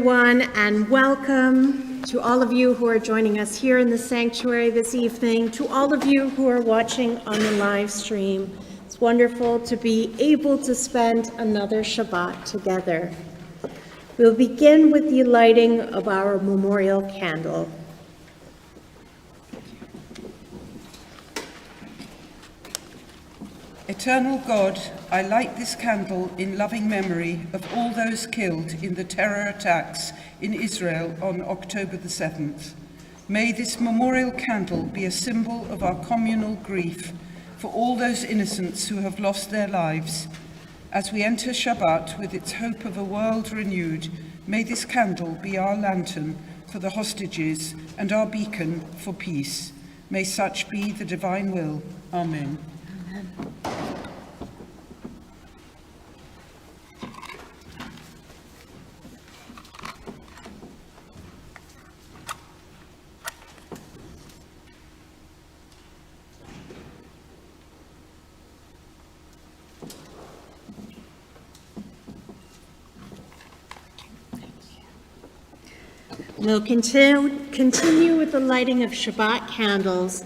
everyone, and welcome to all of you who are joining us here in the sanctuary this evening, to all of you who are watching on the live stream. It's wonderful to be able to spend another Shabbat together. We'll begin with the lighting of our memorial candle. Eternal God, I light this candle in loving memory of all those killed in the terror attacks in Israel on October the 7th. May this memorial candle be a symbol of our communal grief for all those innocents who have lost their lives. As we enter Shabbat with its hope of a world renewed, may this candle be our lantern for the hostages and our beacon for peace. May such be the divine will. Amen. We'll continue with the lighting of Shabbat candles.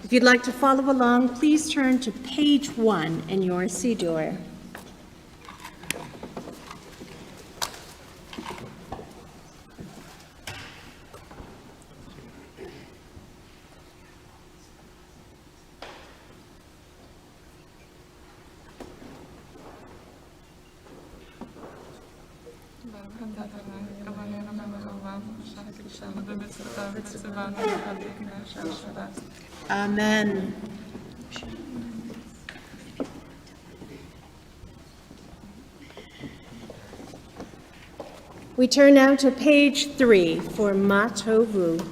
If you'd like to follow along, please turn to page 1 in your Siddur. Amen. We turn now to page 3 for Ma Tovu.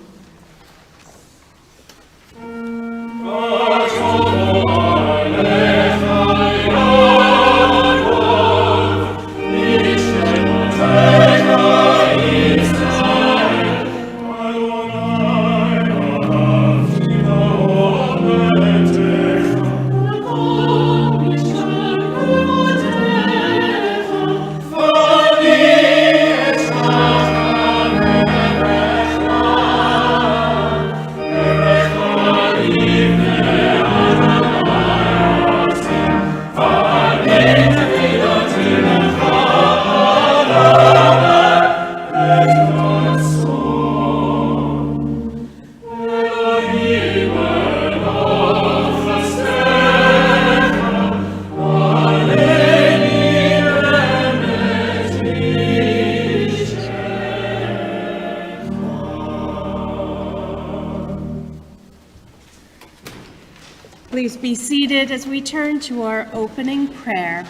Please be seated as we turn to our opening prayer,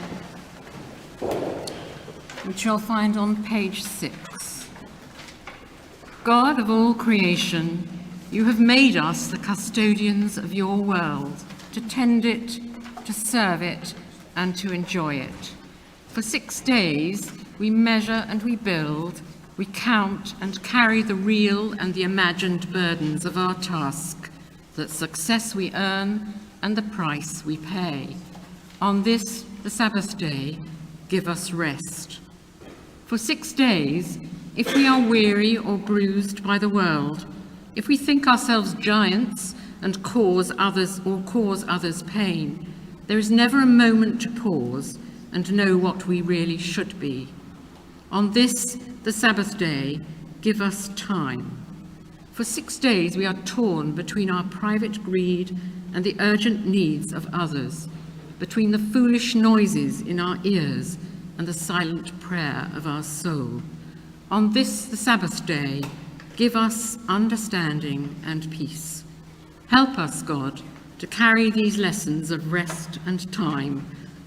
which you'll find on page 6. God of all creation, you have made us the custodians of your world, to tend it, to serve it, and to enjoy it. For 6 days, we measure and we build, we count and carry the real and the imagined burdens of our task, the success we earn, and the price we pay. On this, the Sabbath day, give us rest. For 6 days, if we are weary or bruised by the world, if we think ourselves giants and cause others pain, there is never a moment to pause and know what we really should be. On this, the Sabbath day, give us time. For 6 days, we are torn between our private greed and the urgent needs of others, between the foolish noises in our ears and the silent prayer of our soul. On this, the Sabbath day, give us understanding and peace. Help us, God, to carry these lessons of rest and time,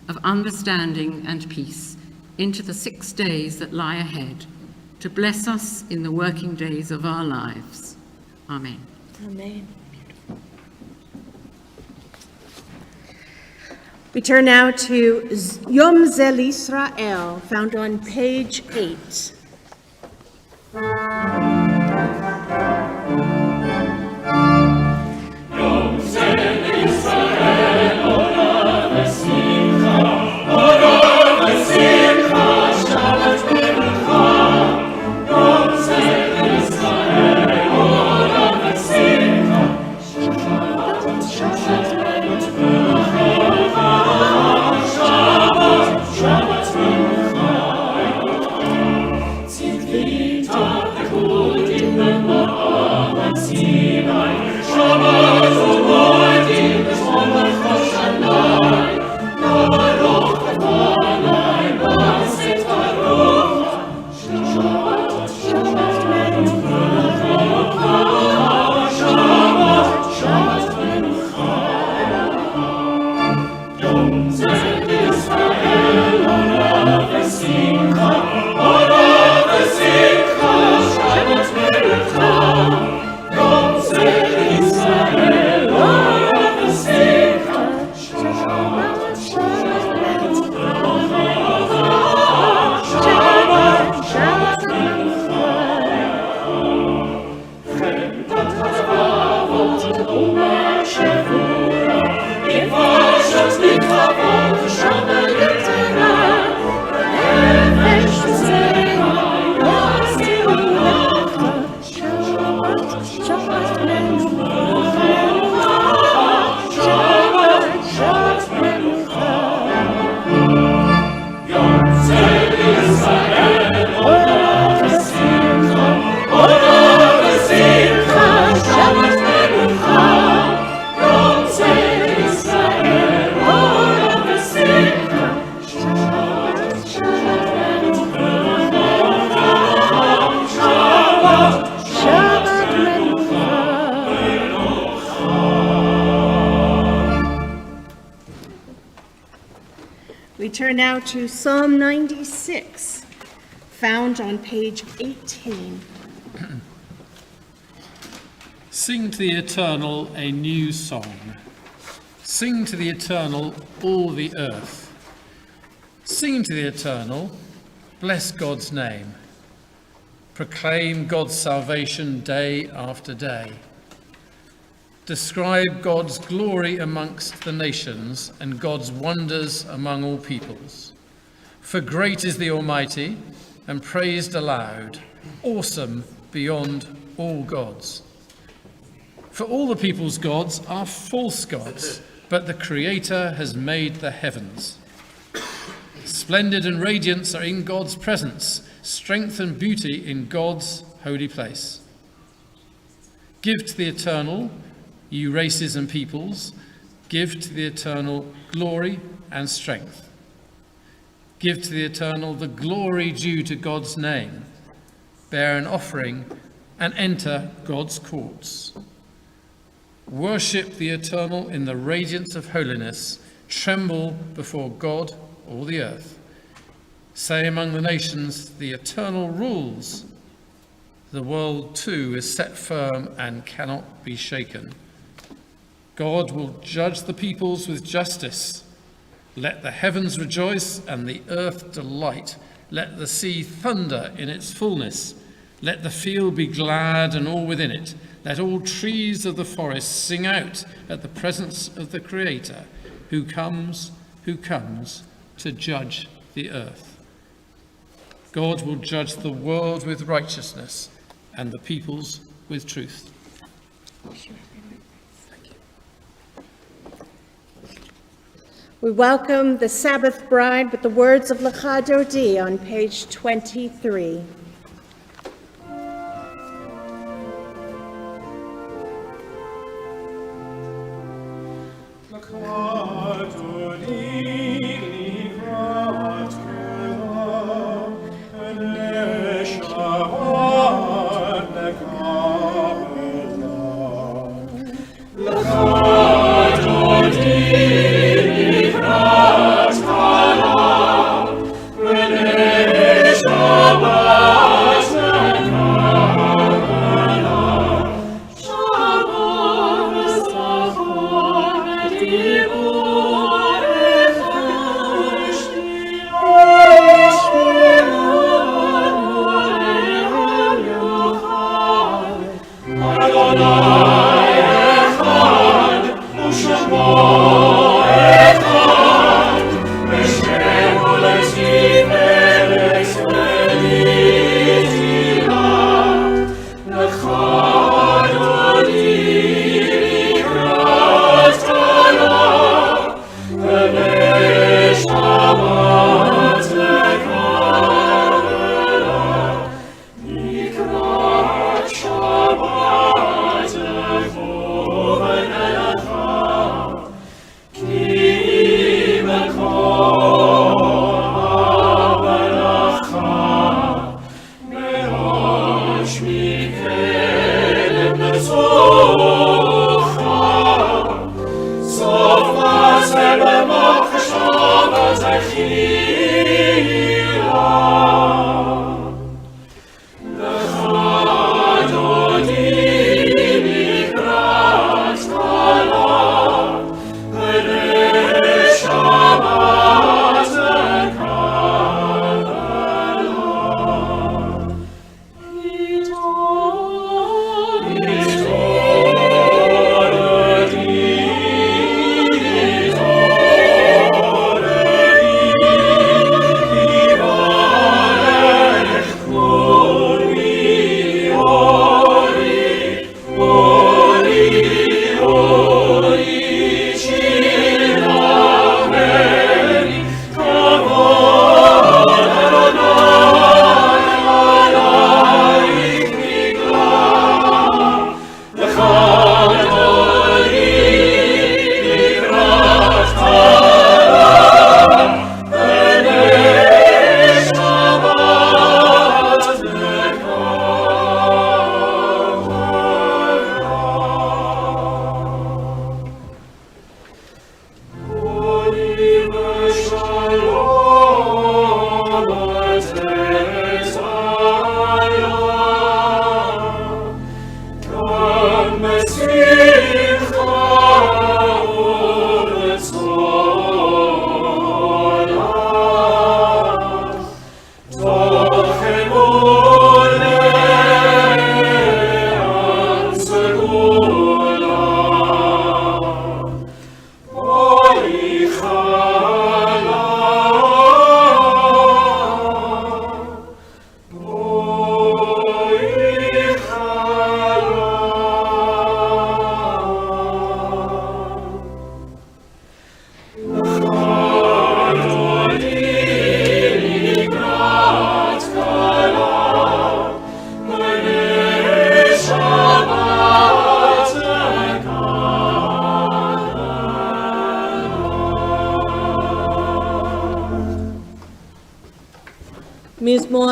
of understanding and peace, into the 6 days that lie ahead, to bless us in the working days of our lives. Amen. Amen. We turn now to Yom Zel Israel, found on page 8. Shabbat Shabbat Menucha. Shabbat Menucha. We turn now to Psalm 96, found on page 18. Sing to the Eternal a new song. Sing to the Eternal, all the earth. Sing to the Eternal, bless God's name. Proclaim God's salvation day after day. Describe God's glory amongst the nations and God's wonders among all peoples. For great is the Almighty and praised aloud, awesome beyond all gods. For all the people's gods are false gods, but the Creator has made the heavens. Splendid and radiance are in God's presence, strength and beauty in God's holy place. Give to the Eternal, you races and peoples, give to the Eternal glory and strength. Give to the Eternal the glory due to God's name. Bear an offering and enter God's courts. Worship the Eternal in the radiance of holiness. Tremble before God, all the earth. Say among the nations, the Eternal rules. The world too is set firm and cannot be shaken. God will judge the peoples with justice. Let the heavens rejoice and the earth delight. Let the sea thunder in its fullness. Let the field be glad and all within it. Let all trees of the forest sing out at the presence of the Creator, who comes to judge the earth. God will judge the world with righteousness and the peoples with truth. We welcome the Sabbath bride with the words of Lecha Dodi on page 23.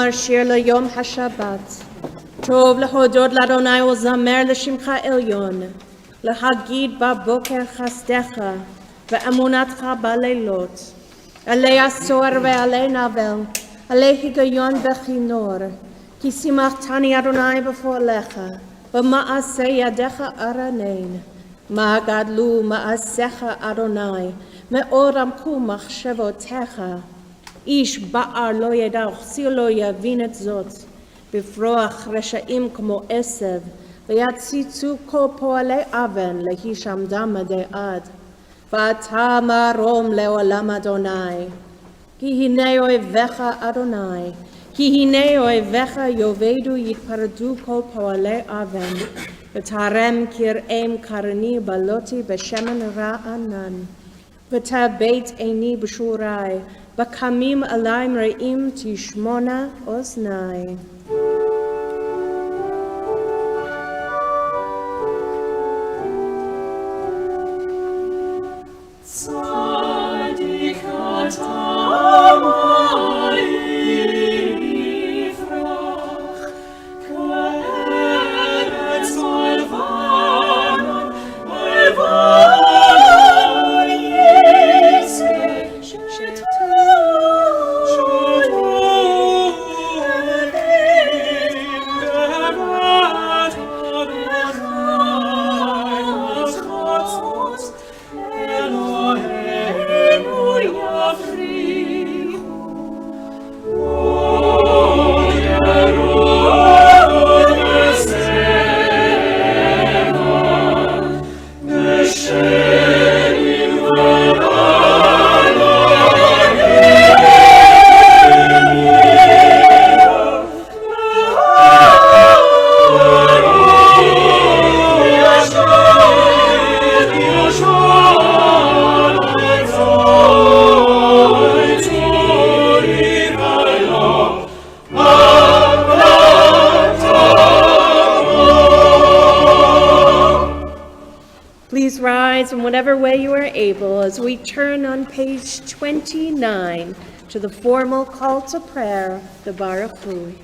לשמוע שיר ליום השבת. טוב להודות לאדוני ולזמר לשמך עליון. להגיד בבוקר חסדך ואמונתך בלילות. עלי עשור ועלי נבל, עלי היגיון וכינור. כי שימחתני אדוני בפועלך, במעשה ידיך ארנן. מה גדלו מעשיך אדוני, מאוד עמקו מחשבותיך. איש בער לא ידע, וכסיל לא יבין את זאת. בפרוח רשעים כמו עשב, ויציצו כל פועלי אבן, להישמדם עדי עד. ואתה מרום לעולם אדוני. כי הנה אויביך אדוני, כי הנה אויביך יאבדו יתפרדו כל פועלי אבן, ותרם כרעם קרני בלותי בשמן רענן, ותאבט עיני בשורי, בקמים עלי מרעים תשמונה אוזני. In whatever way you are able, as we turn on page 29 to the formal call to prayer, the Baruch Hu.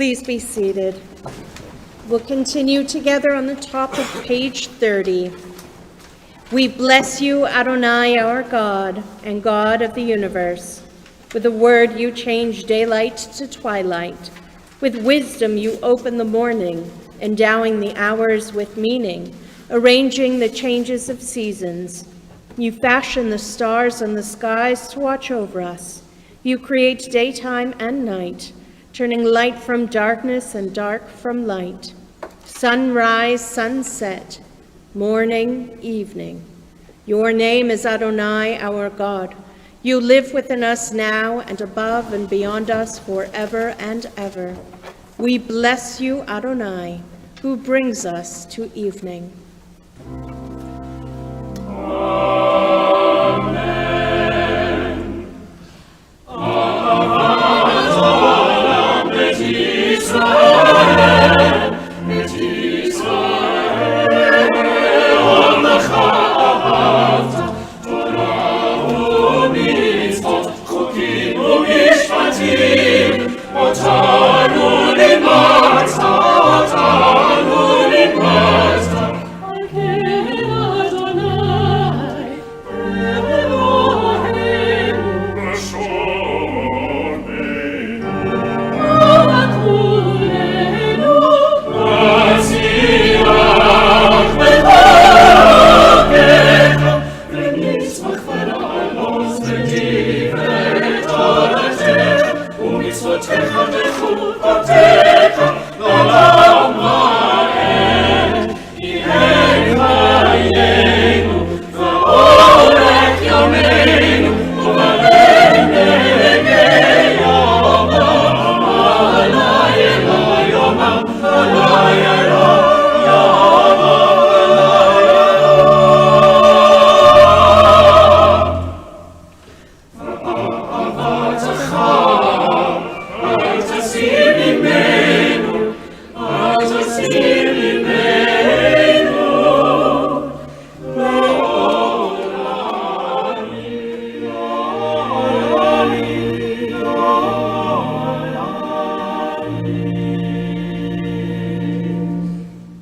Please be seated. We'll continue together on the top of page 30. We bless you, Adonai, our God, and God of the universe. With a word you change daylight to twilight. With wisdom you open the morning, endowing the hours with meaning, arranging the changes of seasons. You fashion the stars in the skies to watch over us. You create daytime and night, turning light from darkness and dark from light. Sunrise, sunset, morning, evening. Your name is Adonai, our God. You live within us now and above and beyond us forever and ever. We bless you, Adonai, who brings us to evening.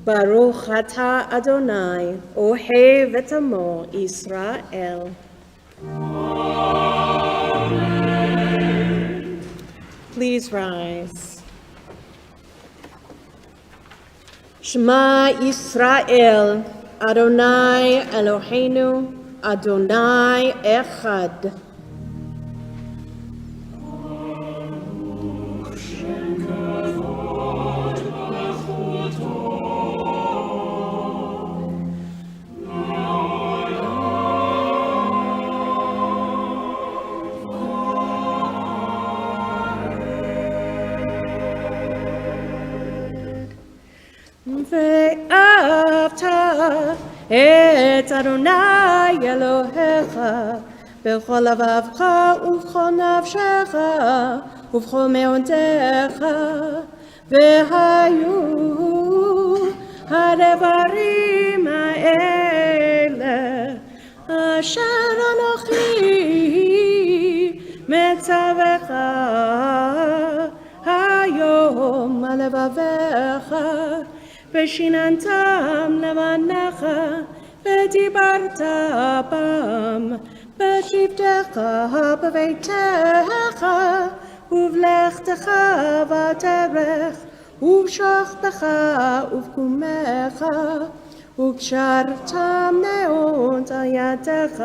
Baruch atah Adonai, ohev et amo Israel. Amen. Please rise. Shema Yisrael, Adonai Eloheinu, Adonai Echad. ואהבת את אדוני אלוהיך בכל לבבך ובכל נפשך ובכל מאודך, והיו הדברים האלה אשר אנוכי מצווך היום על לבביך, ושיננתם לבניך, ודיברת בם בשבתך בביתך, ובלכתך בדרך, ובשוכבך ובקומך, וקשרתם מאוד על ידך,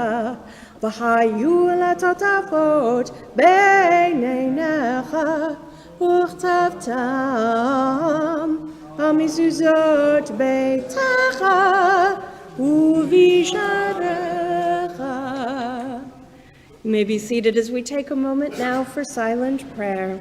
והיו לטוטפות בין עיניך, וכתבתם המזוזות ביתך ובשעריך. You may be seated as we take a moment now for silent prayer.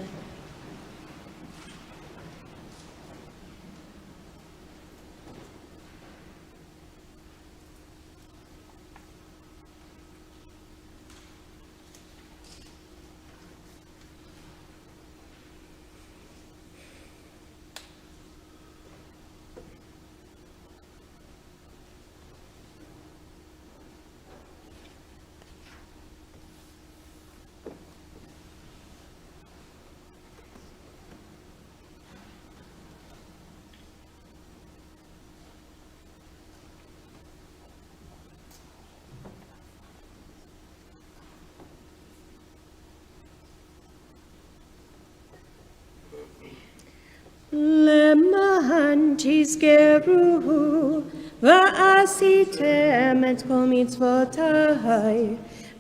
למען תזכרו ועשיתם את כל מצוותיי,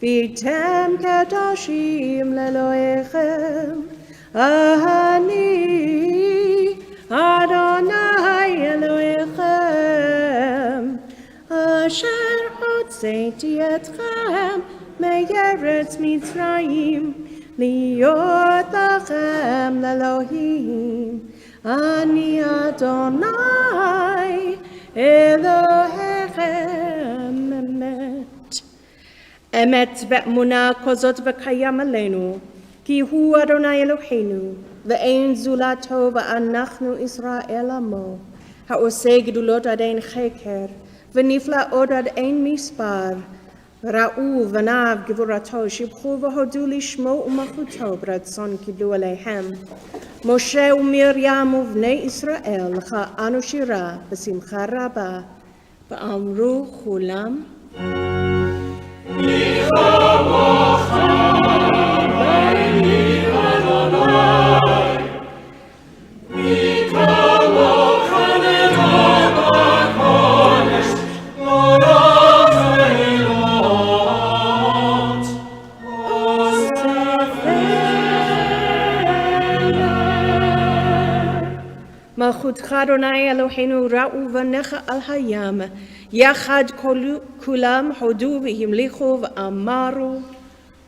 והייתם קדושים לאלוהיכם. אני אדוני אלוהיכם, אשר הוצאתי אתכם מארץ מצרים, להיות לכם לאלוהים. אני אדוני אלוהיכם אמת. אמת ואמונה כזאת וקיים עלינו, כי הוא אדוני אלוהינו, ואין זולתו, ואנחנו ישראל עמו, העושה גדולות עד אין חקר, ונפלאות עד אין מספר. ראו בניו גבורתו, שבחו והודו לשמו ומלכותו, ברצון קיבלו עליהם. משה ומרים ובני ישראל, לך אנו שירה בשמחה רבה, ואמרו כולם, מי כמוך בני אדוני, מי כמוך נאמן בקודש, לעולם ועילות, מלכותך אדוני אלוהינו ראו בניך על הים, יחד כולם הודו והמליכו ואמרו,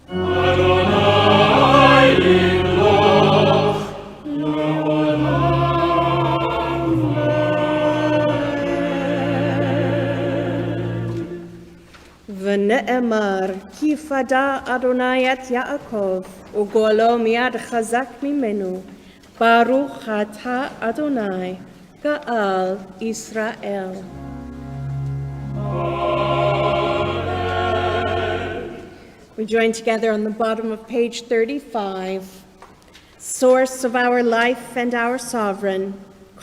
אדוני ימלוך לעולם ועד. ונאמר, כי פדה אדוני את יעקב, וגואלו מיד חזק ממנו. ברוך אתה אדוני, גאל ישראל. We join together on the bottom of page 35. Source of our life and our sovereign,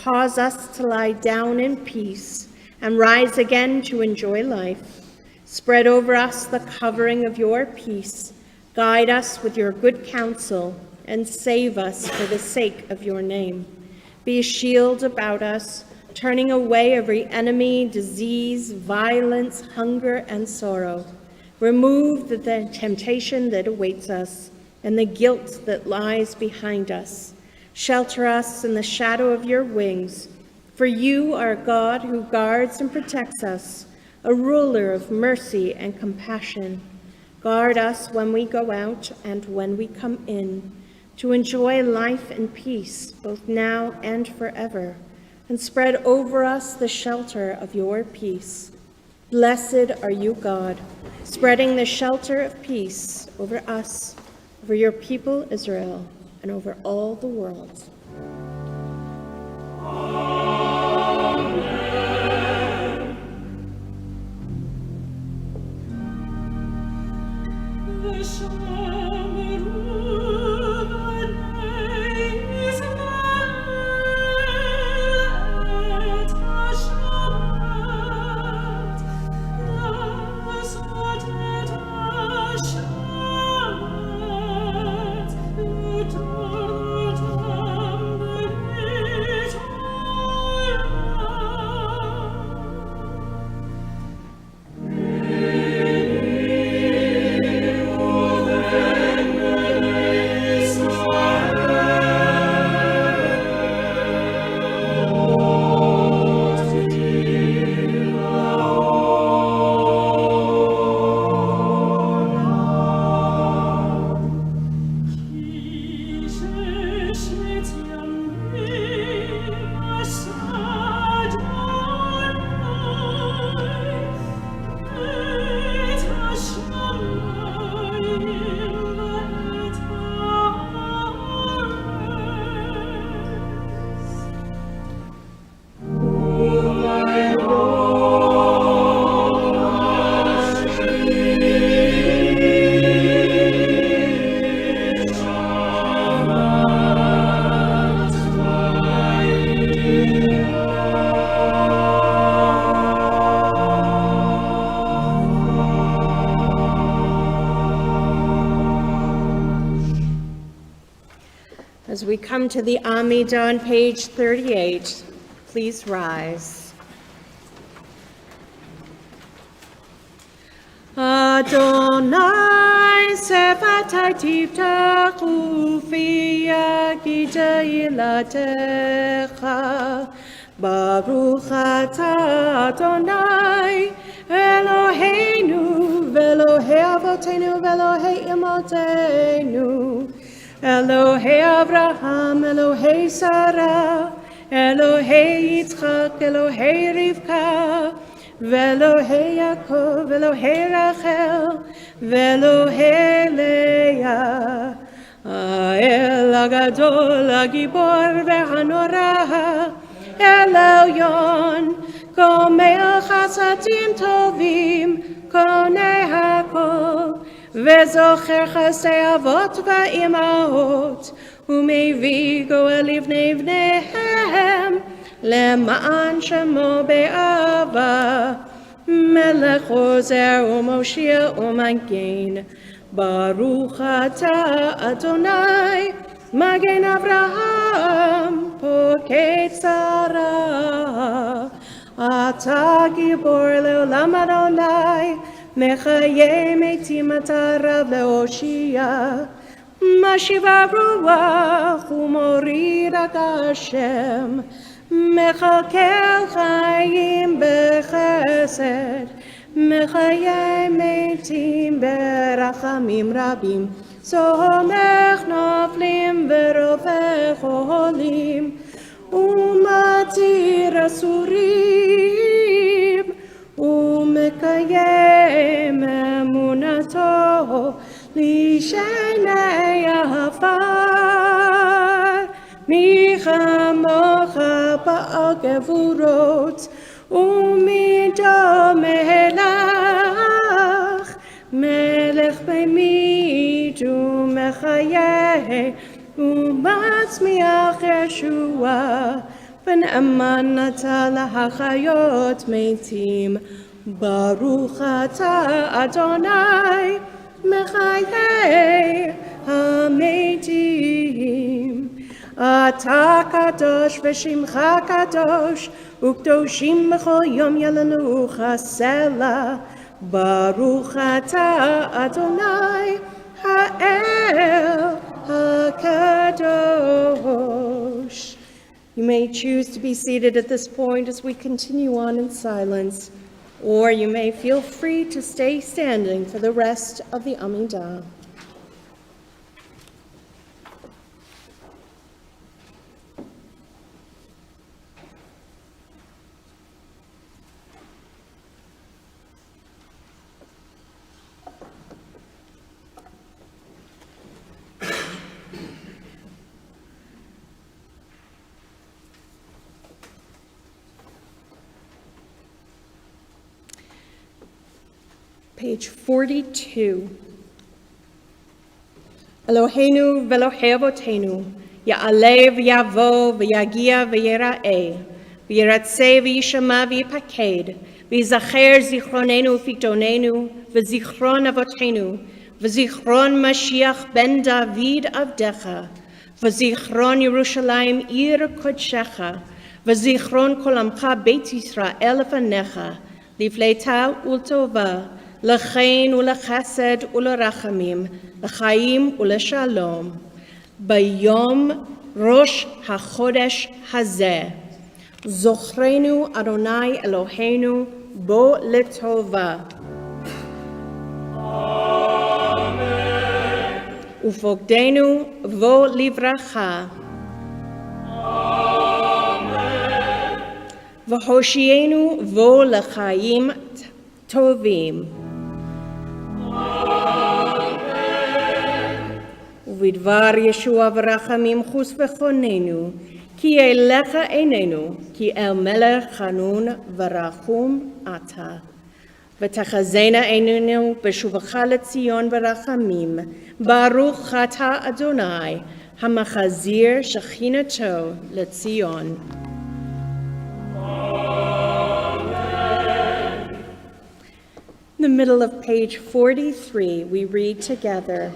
cause us to lie down in peace and rise again to enjoy life. Spread over us the covering of your peace. Guide us with your good counsel and save us for the sake of your name. Be a shield about us, turning away every enemy, disease, violence, hunger, and sorrow. Remove the temptation that awaits us and the guilt that lies behind us. Shelter us in the shadow of your wings, for you are God who guards and protects us, a ruler of mercy and compassion. Guard us when we go out and when we come in, to enjoy life and peace, both now and forever, and spread over us the shelter of your peace. Blessed are you, God, spreading the shelter of peace over us, over your people Israel, and over all the world. As we come to the Amidah on page 38, please rise. Adonai sefatai tiftachu fi yagidei ilatecha. Baruch atah Adonai Eloheinu ve'Elohei avotenu ve'Elohei imotenu. Elohei Abraham, Elohei Sarah, Elohei Yitzchak, Elohei Rivka, ve'Elohei Yaakov, Elohei Rachel, ve'Elohei Leah. El Agadol, Agibor ve'Hanora, El Elyon, Gomel Chasadim Tovim, Konei Hakol, וזוכר חסדי אבות ואימהות, ומביא גואל לבני בניהם, למען שמו באהבה, מלך עוזר ומושיע ומגן. ברוך אתה אדוני, מגן אברהם, פוקד שרה. אתה גיבור לעולם אדוני, מחיה מתים אתה רב להושיע, משיב הרוח ומוריד הגשם, מחכה חיים בחסד, מחיה מתים ברחמים רבים, סומך נופלים ורופא חולים, ומתיר אסורים, ומקיים אמונתו לשני עפר. מי כמוך פעל גבורות ומידו מלך, מלך במית ומחיה ומצמיח ישועה, ונאמן אתה להחיות מתים. ברוך אתה אדוני מחיי המתים. אתה קדוש ושמך קדוש, וקדושים בכל יום ילנוך סלע. ברוך אתה אדוני האל הקדוש. You may choose to be seated at this point as we continue on in silence, or you may feel free to stay standing for the rest of the Amidah. Page 42. Eloheinu ve'Elohei Avotenu, ya'aleh v'yavo v'yagia v'yira'eh, v'yiratzeh v'yishama v'yipaked, v'yizacher zichronenu u'fikdonenu, v'zichron avotenu, v'zichron Mashiach ben David avdecha, v'zichron Yerushalayim ir kodshecha, v'zichron kol amcha beit Yisrael lefanecha, lifleita ultova, L'chein u'lechesed u'lerachamim, l'chaim u'leshalom. Bayom Rosh HaChodesh Hazeh, Zochrenu Adonai Eloheinu bo letova. Amen. Ufogdenu vo livracha. Amen. V'hoshienu vo l'chaim tovim. ובדבר ישוע ורחמים חוס וחוננו, כי אליך עינינו, כי אל מלך חנון ורחום אתה. ותחזינה עינינו בשובך לציון ברחמים, ברוך אתה אדוני, המחזיר שכינתו לציון. In the middle of page 43, we read together,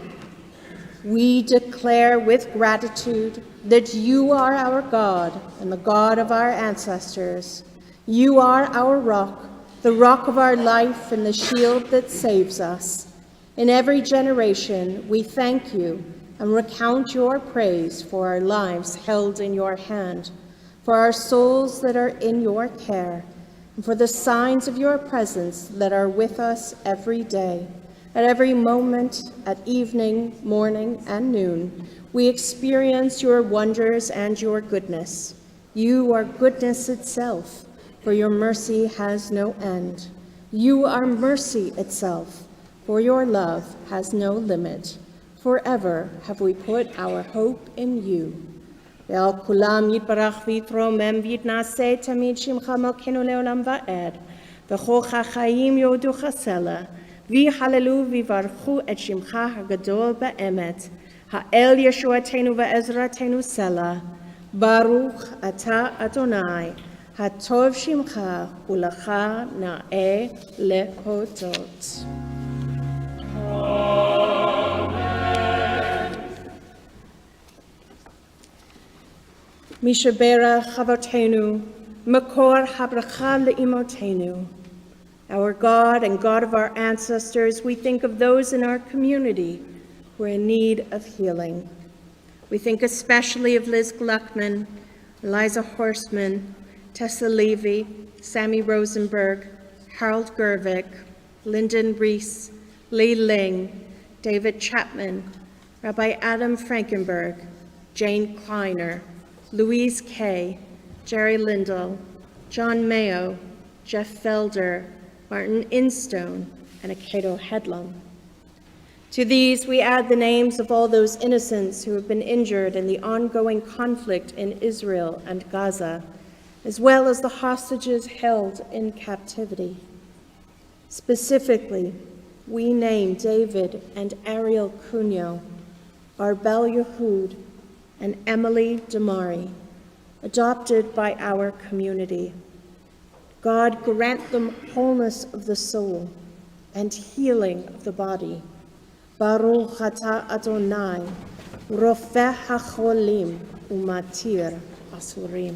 "We declare with gratitude that you are our God and the God of our ancestors. You are our rock, the rock of our life and the shield that saves us. In every generation, we thank you and recount your praise for our lives held in your hand, for our souls that are in your care, and for the signs of your presence that are with us every day. At every moment, at evening, morning, and noon, we experience your wonders and your goodness. You are goodness itself, for your mercy has no end. You are mercy itself, for your love has no limit. Forever have we put our hope in you. ועל כולם יתברך ויתרומם ויתנשא תמיד שמך מלכנו לעולם ועד, וכוח החיים יודוך סלע, ויהללו ויברכו את שמך הגדול באמת, האל ישועתנו ועזרתנו סלע, ברוך אתה אדוני, הטוב שמך ולך נאה להודות. Mishaberach Avotenu, Makor Habracha Le'imotenu. Our God and God of our ancestors, we think of those in our community who are in need of healing. We think especially of Liz Gluckman, Eliza Horstman, Tessa Levy, Sammy Rosenberg, Harold Gervik, Lyndon Reese, Lee Ling, David Chapman, Rabbi Adam Frankenberg, Jane Kleiner, Louise Kay, Jerry Lindell, John Mayo, Jeff Felder, Martin Instone, and Akato Headlam. To these, we add the names of all those innocents who have been injured in the ongoing conflict in Israel and Gaza, as well as the hostages held in captivity. Specifically, we name David and Ariel Cunyo, Arbel Yehud, and Emily Damari, adopted by our community. God, grant them wholeness of the soul and healing of the body. Baruch atah Adonai, rofeh hacholim umatir asurim.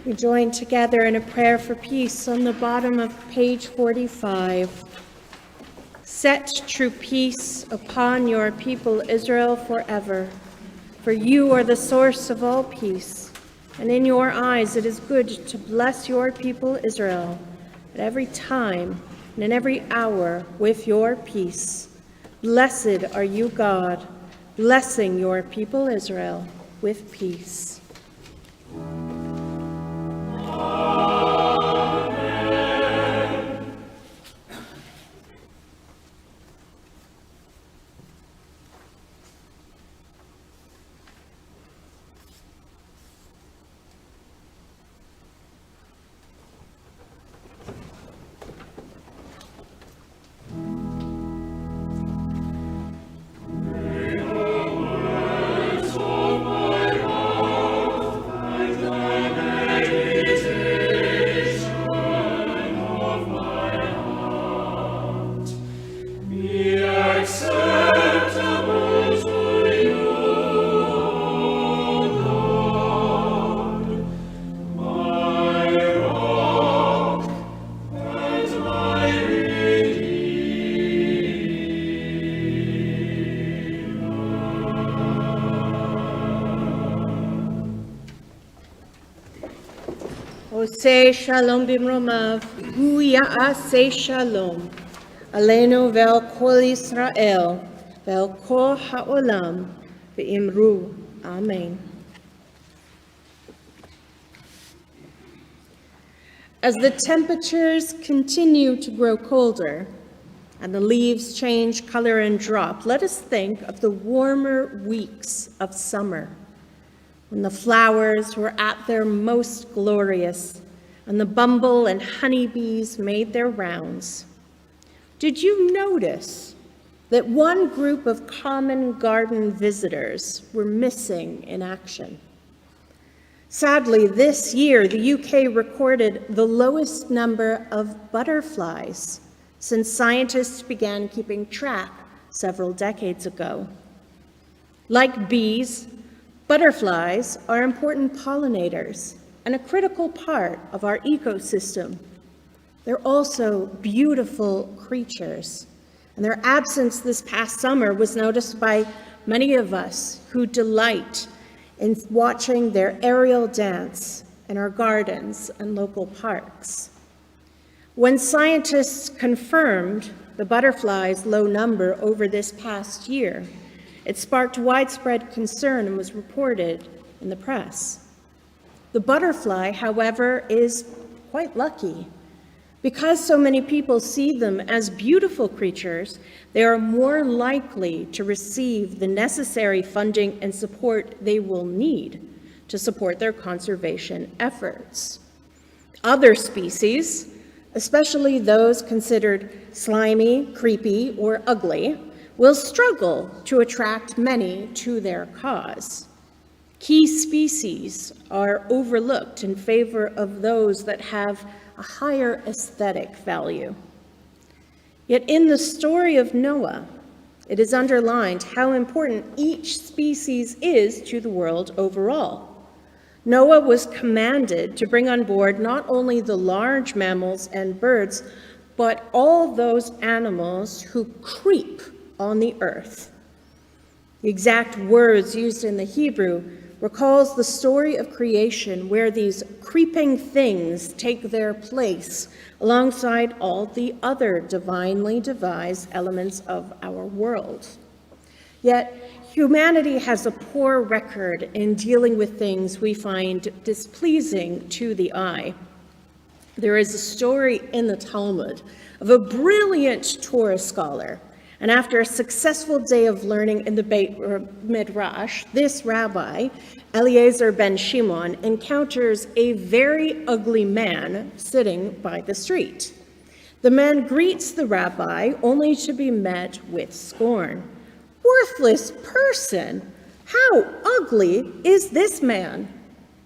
We join together in a prayer for peace on the bottom of page 45. Set true peace upon your people Israel forever, for you are the source of all peace, and in your eyes it is good to bless your people Israel at every time and in every hour with your peace. Blessed are you, God, blessing your people Israel with peace. Oseh shalom bimromav, hu ya'aseh shalom, aleinu ve'al kol Yisrael, ve'al kol ha'olam, ve'imru. Amen. As the temperatures continue to grow colder and the leaves change color and drop, let us think of the warmer weeks of summer, when the flowers were at their most glorious and the bumble and honeybees made their rounds. Did you notice that one group of common garden visitors were missing in action? Sadly, this year, the UK recorded the lowest number of butterflies since scientists began keeping track several decades ago. Like bees, butterflies are important pollinators and a critical part of our ecosystem. They're also beautiful creatures, and their absence this past summer was noticed by many of us who delight in watching their aerial dance in our gardens and local parks. When scientists confirmed the butterflies' low number over this past year, it sparked widespread concern and was reported in the press. The butterfly, however, is quite lucky. Because so many people see them as beautiful creatures, they are more likely to receive the necessary funding and support they will need to support their conservation efforts. Other species, especially those considered slimy, creepy, or ugly, will struggle to attract many to their cause. Key species are overlooked in favor of those that have a higher aesthetic value. Yet in the story of Noah, it is underlined how important each species is to the world overall. Noah was commanded to bring on board not only the large mammals and birds, but all those animals who creep on the earth. The exact words used in the Hebrew recalls the story of creation where these creeping things take their place alongside all the other divinely devised elements of our world. Yet humanity has a poor record in dealing with things we find displeasing to the eye. There is a story in the Talmud of a brilliant Torah scholar, and after a successful day of learning in the Beit Midrash, this rabbi, Eliezer ben Shimon, encounters a very ugly man sitting by the street. The man greets the rabbi only to be met with scorn. "Worthless person! How ugly is this man?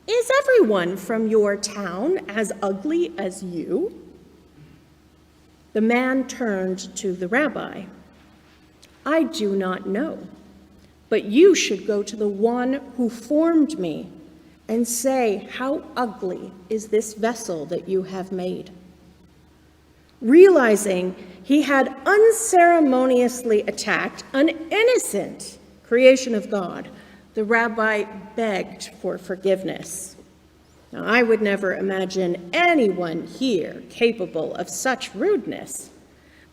Is everyone from your town as ugly as you?" The man turned to the rabbi. "I do not know, but you should go to the one who formed me and say, 'How ugly is this vessel that you have made?'" Realizing he had unceremoniously attacked an innocent creation of God, the rabbi begged for forgiveness. Now, I would never imagine anyone here capable of such rudeness.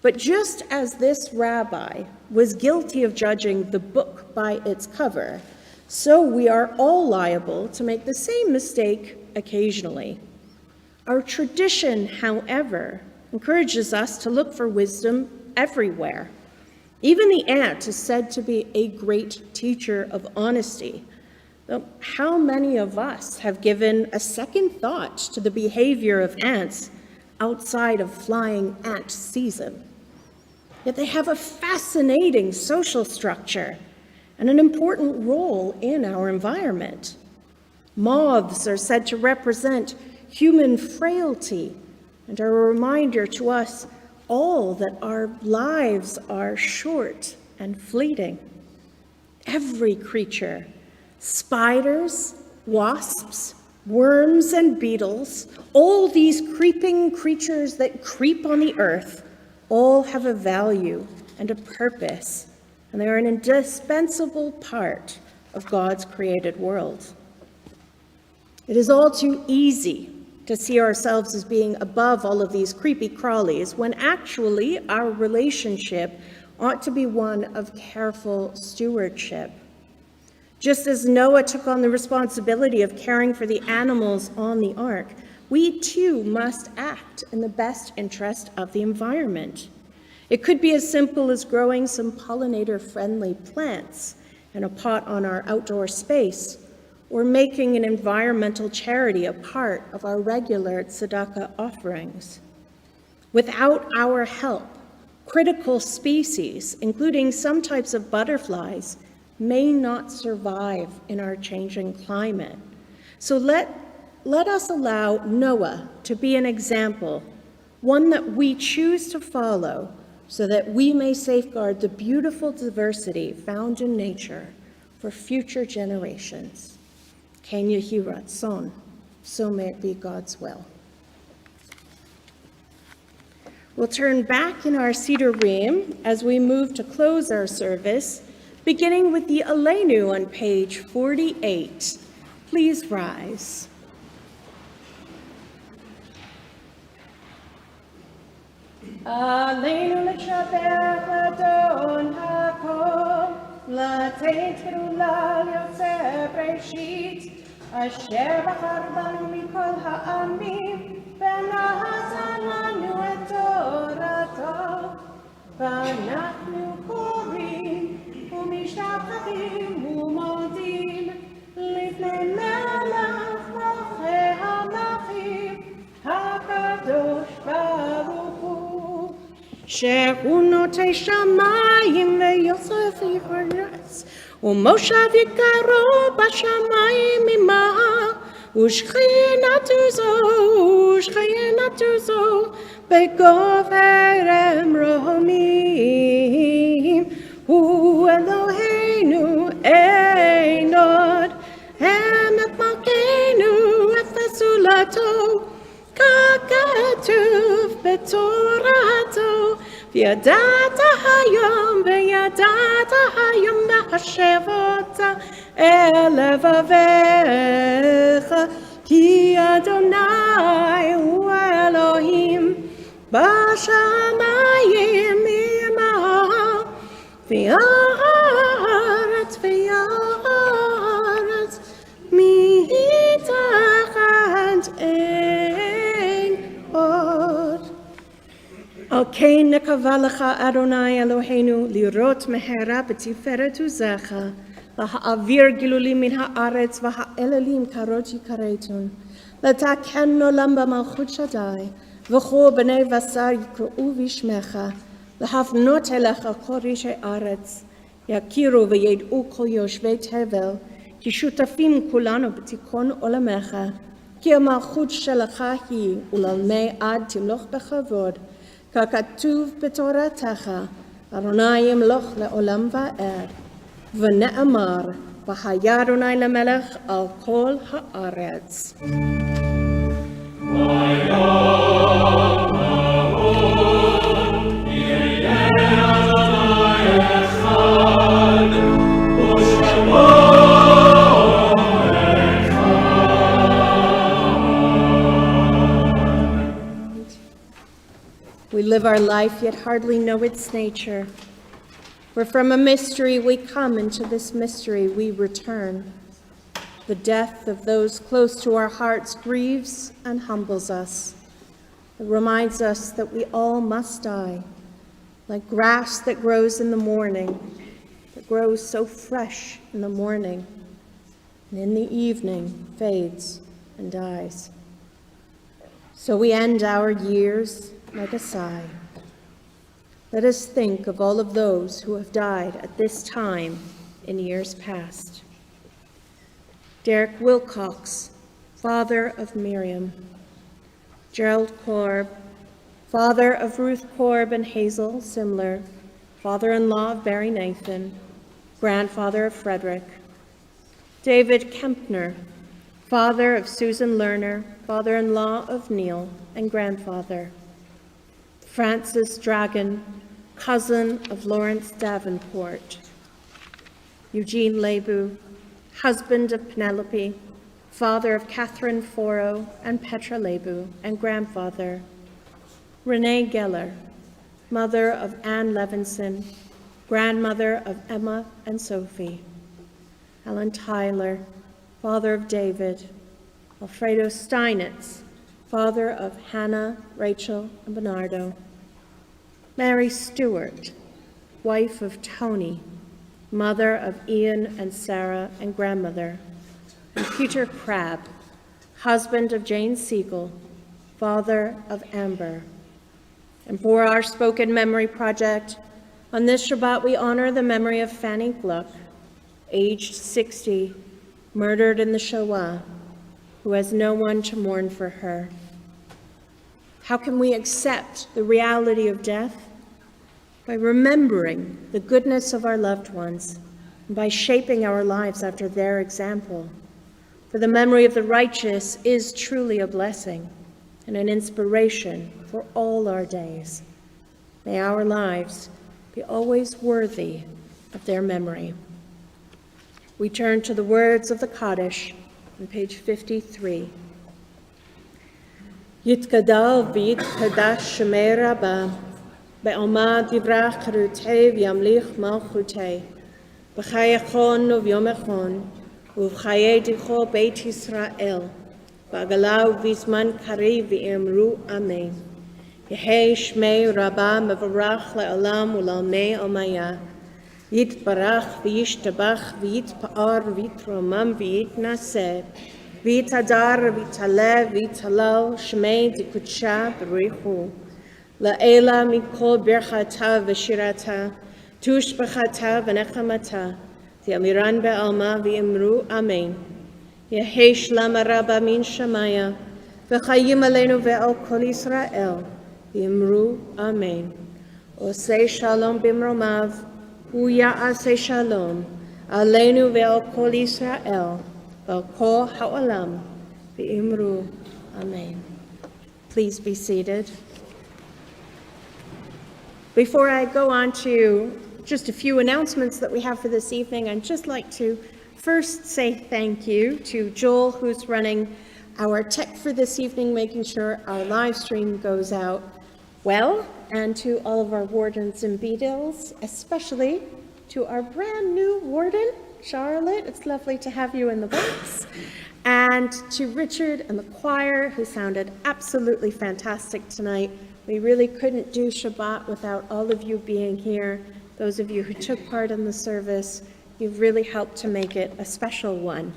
But just as this rabbi was guilty of judging the book by its cover, so we are all liable to make the same mistake occasionally. Our tradition, however, encourages us to look for wisdom everywhere. Even the ant is said to be a great teacher of honesty. Though how many of us have given a second thought to the behavior of ants outside of flying ant season? Yet they have a fascinating social structure and an important role in our environment. Moths are said to represent human frailty and are a reminder to us all that our lives are short and fleeting. Every creature, spiders, wasps, worms, and beetles, all these creeping creatures that creep on the earth, all have a value and a purpose, and they are an indispensable part of God's created world. It is all too easy to see ourselves as being above all of these creepy crawlies, when actually our relationship ought to be one of careful stewardship. Just as Noah took on the responsibility of caring for the animals on the ark, we too must act in the best interest of the environment. It could be as simple as growing some pollinator-friendly plants in a pot on our outdoor space, or making an environmental charity a part of our regular tzedakah offerings. Without our help, critical species, including some types of butterflies, may not survive in our changing climate. So let us allow Noah to be an example, one that we choose to follow, so that we may safeguard the beautiful diversity found in nature for future generations. Ken Yehi Ratzon, so may it be God's will. We'll turn back in our Seder Reim as we move to close our service, beginning with the Aleinu on page 48. Please rise. Aleinu l'shabbat l'adon hakol, l'tein terula l'yotzer breshit, asher bachar banu mikol ha'amim, ונתן לנו את תורתו, ואנחנו קוראים ומשתחווים ומודים לפני מלך מלכי המלכים, הקדוש ברוך הוא, שהוא נוטה שמיים ויוסף יחרץ, ומושב יקרו בשמיים ממעל, ושכינתו זו בגובר מרומים, הוא אלוהינו אין עוד, אמת מלכנו ופסולתו, ככתוב בתורתו, וידעת היום להשב אותה אל לבביך, כי אדוני הוא אלוהים בשמיים ממעל, והארץ מתחת אין Al kein nekava lecha Adonai Eloheinu lirot mehera b'tiferet uzecha laha'avir gilulim min ha'aretz v'ha'elelim karoti karetun letaken olam b'malchut Shaddai v'cho b'nei vasar yikro'u v'shmecha lahafnot elecha kol rishei aretz yakiru v'yed'u kol yoshvei tevel כי שותפים כולנו בתיקון עולמך, כי המלכות שלך היא, ולעולמי עד תמלוך בכבוד, ככתוב בתורתך, אדוני ימלוך לעולם ועד, ונאמר, והיה אדוני למלך על כל הארץ. We live our life, yet hardly know its nature. For from a mystery we come, into this mystery we return. The death of those close to our hearts grieves and humbles us. It reminds us that we all must die, like grass that grows in the morning, that grows so fresh in the morning, and in the evening fades and dies. So we end our years like a sigh. Let us think of all of those who have died at this time in years past. Derek Wilcox, father of Miriam. Gerald Korb, father of Ruth Korb and Hazel Simler, father-in-law of Barry Nathan, grandfather of Frederick. David Kempner, father of Susan Lerner, father-in-law of Neil, and grandfather. Francis Dragon, cousin of Lawrence Davenport. Eugene Lebu, husband of Penelope, father of Catherine Foro and Petra Lebu, and grandfather. Renee Geller, mother of Anne Levinson, grandmother of Emma and Sophie. Alan Tyler, father of David. Alfredo Steinitz, father of Hannah, Rachel, and Bernardo. Mary Stewart, wife of Tony, mother of Ian and Sarah, and grandmother. And Peter Crabb, husband of Jane Siegel, father of Amber. And for our Spoken Memory Project, on this Shabbat we honor the memory of Fanny Gluck, aged 60, murdered in the Shoah, who has no one to mourn for her. How can we accept the reality of death? By remembering the goodness of our loved ones, and by shaping our lives after their example. For the memory of the righteous is truly a blessing and an inspiration for all our days. May our lives be always worthy of their memory. We turn to the words of the Kaddish on page 53. Yitkadal v'yitkadash shemei Rabbah, be'alma divrach charutei v'yamlich malchutei, b'chai echon u'v'yom echon, u'v'chayei dicho beit Yisrael, b'agala u'v'zman kari v'yemru amen. Yehei shmei Rabbah mevarach le'olam u'lalmei omaya, yitbarach v'yishtabach v'yitpa'ar v'yitromam v'yitnaseh, V'itadar v'itale v'talal shmei dikudsha b'richu la'ela mikol birchata v'shirata tushbachata v'nechamata v'yamiran be'alma v'yimru amen. Yehei shlam Rabbah min shamaya v'chayim aleinu ve'al kol Yisrael v'yimru amen. Osei shalom b'mromav hu ya'aseh shalom aleinu ve'al kol Yisrael Kol ha'olam v'imru amen. Please be seated. Before I go on to just a few announcements that we have for this evening, I'd just like to first say thank you to Joel, who's running our tech for this evening, making sure our live stream goes out well, and to all of our wardens and beadles, especially to our brand new warden, Charlotte. It's lovely to have you in the box. And to Richard and the choir, who sounded absolutely fantastic tonight. We really couldn't do Shabbat without all of you being here. Those of you who took part in the service, you've really helped to make it a special one.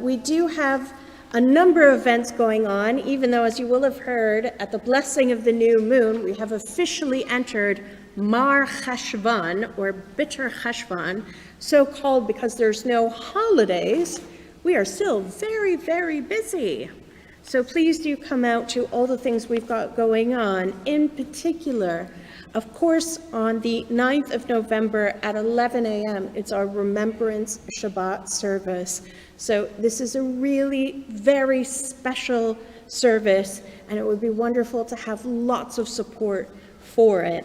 We do have a number of events going on, even though, as you will have heard, at the blessing of the new moon, we have officially entered Mar Cheshvan, or Bitter Cheshvan, so called because there's no holidays. We are still very, very busy. So please do come out to all the things we've got going on. In particular, of course, on the 9th of November at 11 a.m., it's our Remembrance Shabbat service. So this is a really very special service, and it would be wonderful to have lots of support for it.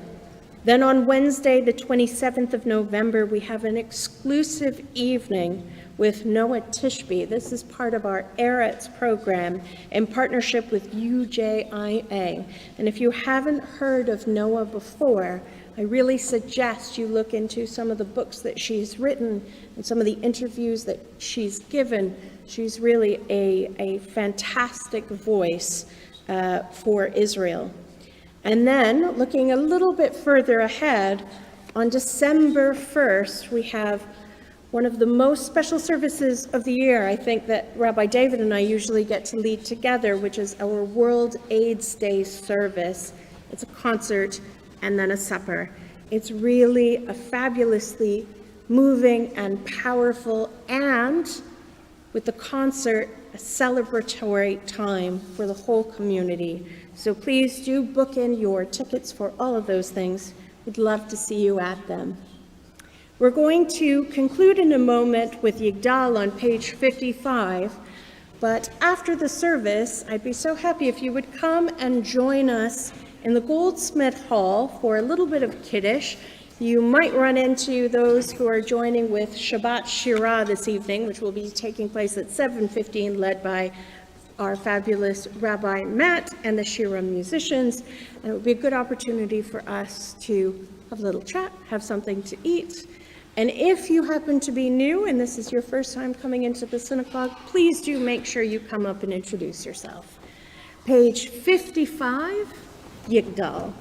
Then on Wednesday, the 27th of November, we have an exclusive evening with Noah Tishby. This is part of our Erev program in partnership with UJIA. And if you haven't heard of Noah before, I really suggest you look into some of the books that she's written and some of the interviews that she's given. She's really a fantastic voice for Israel. And then, looking a little bit further ahead, on December 1st, we have one of the most special services of the year, I think, that Rabbi David and I usually get to lead together, which is our World AIDS Day service. It's a concert and then a supper. It's really a fabulously moving and powerful, and with the concert, a celebratory time for the whole community. So please do book in your tickets for all of those things. We'd love to see you at them. We're going to conclude in a moment with Yigdal on page 55, but after the service, I'd be so happy if you would come and join us in the Goldsmith Hall for a little bit of Kaddish. You might run into those who are joining with Shabbat Shirah this evening, which will be taking place at 7:15, led by our fabulous Rabbi Matt and the Shira musicians. And it would be a good opportunity for us to have a little chat, have something to eat. And if you happen to be new and this is your first time coming into the synagogue, please do make sure you come up and introduce yourself. Page 55, Yigdal.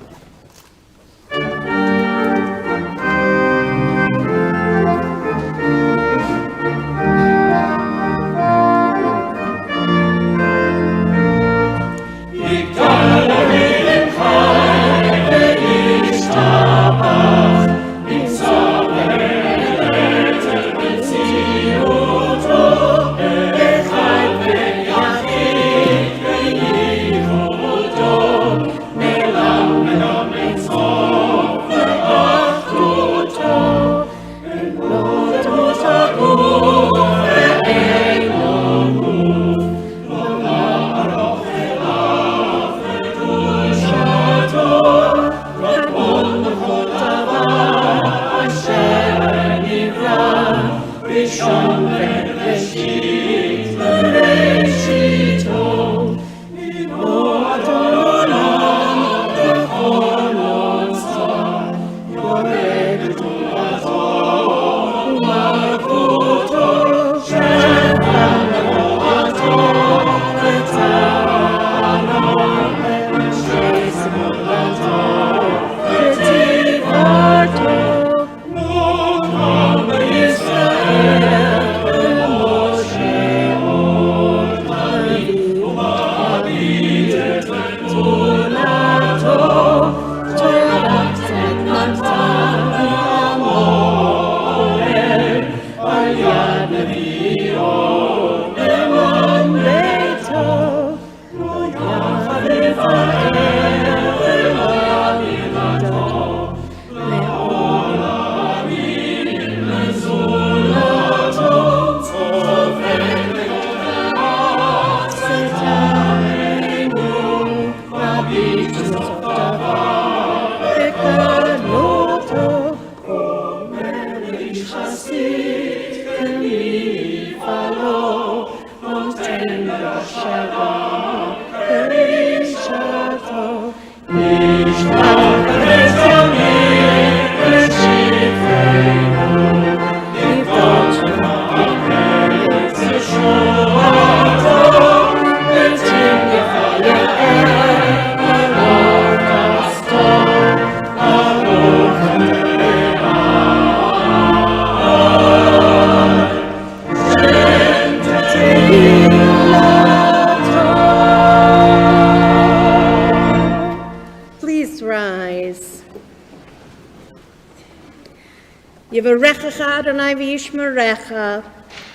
Yivarechecha Adonai v'yishmerecha.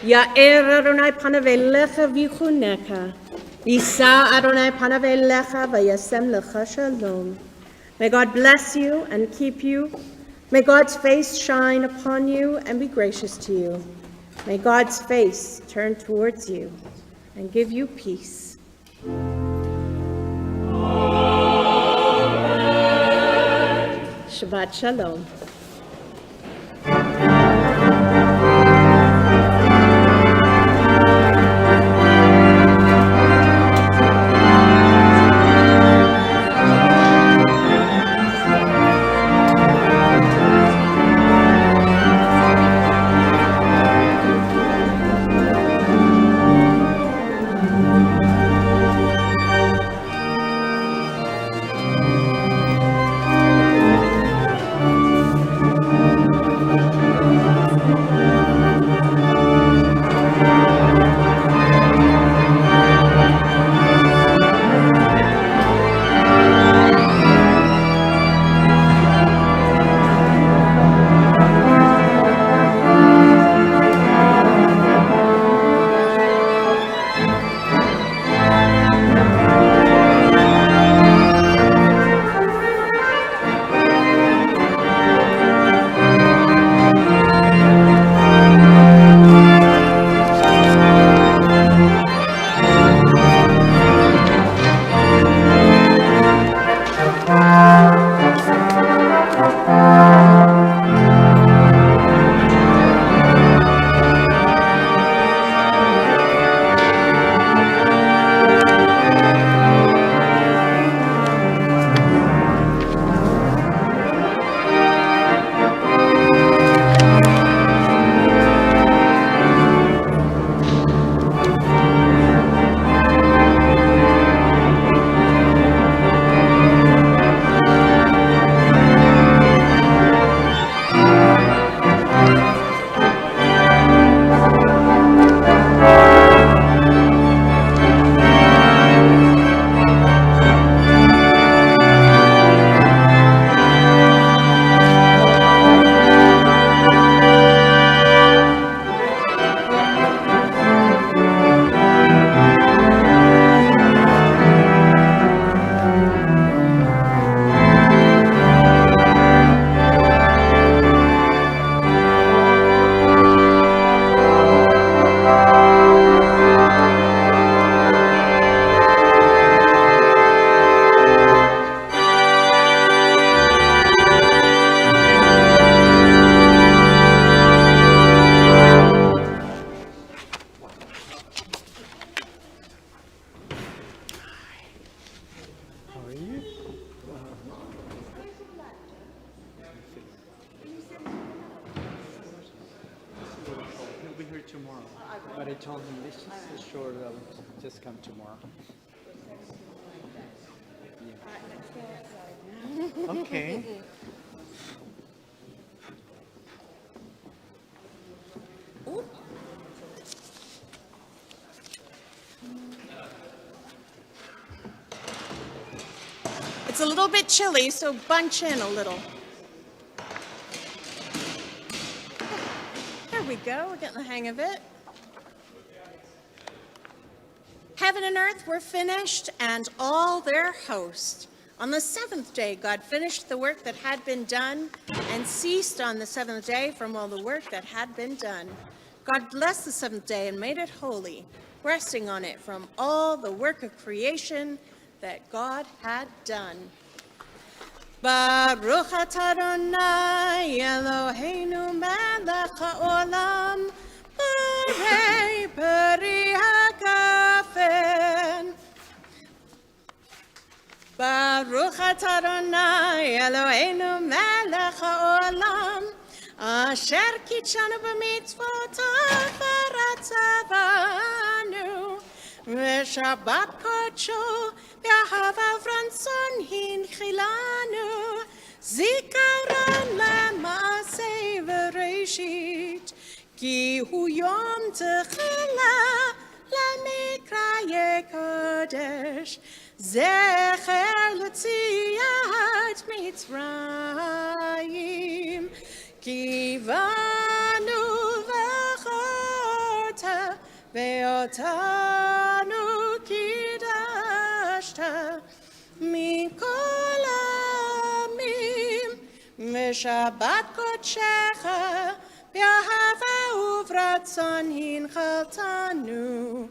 Ya'er Adonai panav elecha v'yichunecha. Yisa Adonai panav elecha v'yasem lecha shalom. May God bless you and keep you. May God's face shine upon you and be gracious to you. May God's face turn towards you and give you peace. Shabbat Shalom. Tomorrow, but I told him this is sure they'll just come tomorrow. Yeah. Okay. It's a little bit chilly, so bunch in a little. There we go, we're getting the hang of it. Heaven and earth were finished, and all their host. On the seventh day, God finished the work that had been done, and ceased on the seventh day from all the work that had been done. God blessed the seventh day and made it holy, resting on it from all the work of creation that God had done. Baruch atah Adonai Eloheinu melech haolam borei peri hakafen. Baruch atah Adonai Eloheinu melech haolam asher kitshanu b'mitzvotav v'ratzavanu v'shabbat kodsho v'ahava v'rantzon hinchilanu zikaron lema'aseh v'reishit ki hu yom techila למקראי קודש, זכר ליציאת מצרים, קיוונו בחרת ואותנו קידשת מכל העמים ושבת קודשך באהבה וברצון הנחלתנו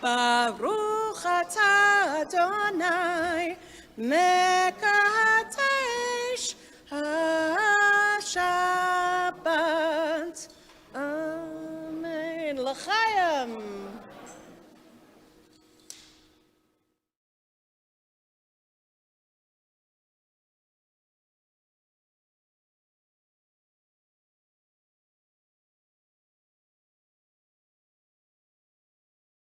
ברוך אתה אדוני מקדש השבת אמן לחיים